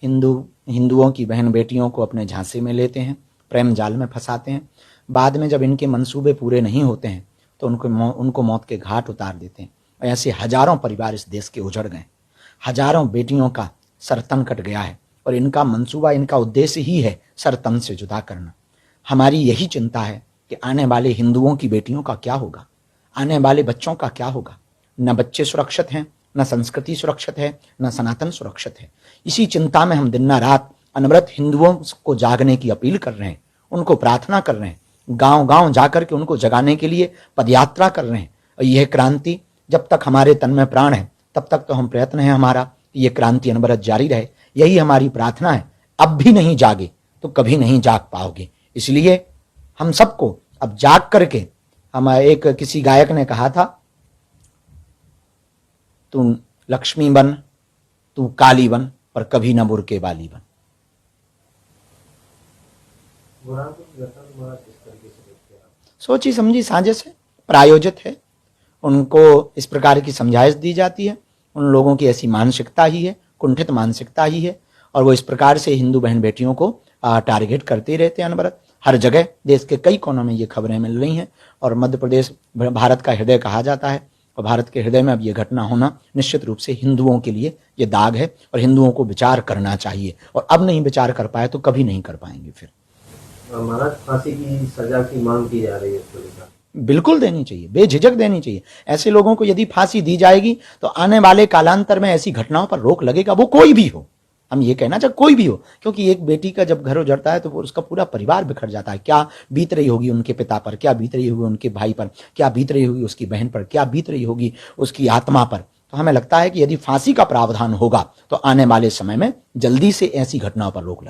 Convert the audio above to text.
हिंदुओं की बहन बेटियों को अपने झांसे में लेते हैं, प्रेम जाल में फंसाते हैं। बाद में जब इनके मंसूबे पूरे नहीं होते हैं तो उनको मौत के घाट उतार देते हैं। और ऐसे हजारों परिवार इस देश के उजड़ गए, हजारों बेटियों का सर तन कट गया है। और इनका मंसूबा, इनका उद्देश्य ही है सर तन से जुदा करना। हमारी यही चिंता है कि आने वाले हिंदुओं की बेटियों का क्या होगा, आने वाले बच्चों का क्या होगा। न बच्चे सुरक्षित हैं, न संस्कृति सुरक्षित है, न सनातन सुरक्षित है। इसी चिंता में हम दिन रात अनवरत हिंदुओं को जागने की अपील कर रहे हैं, उनको प्रार्थना कर रहे हैं, गांव गांव जाकर के उनको जगाने के लिए पदयात्रा कर रहे हैं। और यह क्रांति जब तक हमारे तन में प्राण है तब तक तो हम प्रयत्न है हमारा, ये क्रांति अनवरत जारी रहे। यही हमारी प्रार्थना है। अब भी नहीं जागे तो कभी नहीं जाग पाओगे। इसलिए हम सबको अब जाग करके, एक किसी गायक ने कहा था, तू लक्ष्मी बन, तू काली बन, पर कभी न बुरके वाली बन। सोची समझी साजिश है, प्रायोजित है। उनको इस प्रकार की समझाइश दी जाती है। उन लोगों की ऐसी मानसिकता ही है, कुंठित मानसिकता ही है, और वो इस प्रकार से हिंदू बहन बेटियों को टारगेट करते रहते हैं अनवरत। हर जगह देश के कई कोनों में ये खबरें मिल रही हैं। और मध्य प्रदेश भारत का हृदय कहा जाता है, और भारत के हृदय में अब ये घटना होना निश्चित रूप से हिंदुओं के लिए ये दाग है। और हिंदुओं को विचार करना चाहिए, और अब नहीं विचार कर पाए तो कभी नहीं कर पाएंगे। फिर महाराज, फांसी की सजा की मांग की जा रही है, बिल्कुल देनी चाहिए, बेझिझक देनी चाहिए। ऐसे लोगों को यदि फांसी दी जाएगी तो आने वाले कालांतर में ऐसी घटनाओं पर रोक लगेगा, वो कोई भी हो। हम ये कहना चाहे कोई भी हो, क्योंकि एक बेटी का जब घर उजड़ता है तो वो उसका पूरा परिवार बिखर जाता है। क्या बीत रही होगी उनके पिता पर, क्या बीत रही होगी उनके भाई पर, क्या बीत रही होगी उसकी बहन पर, क्या बीत रही होगी उसकी आत्मा पर। तो हमें लगता है कि यदि फांसी का प्रावधान होगा तो आने वाले समय में जल्दी से ऐसी घटनाओं पर रोक लगेगी।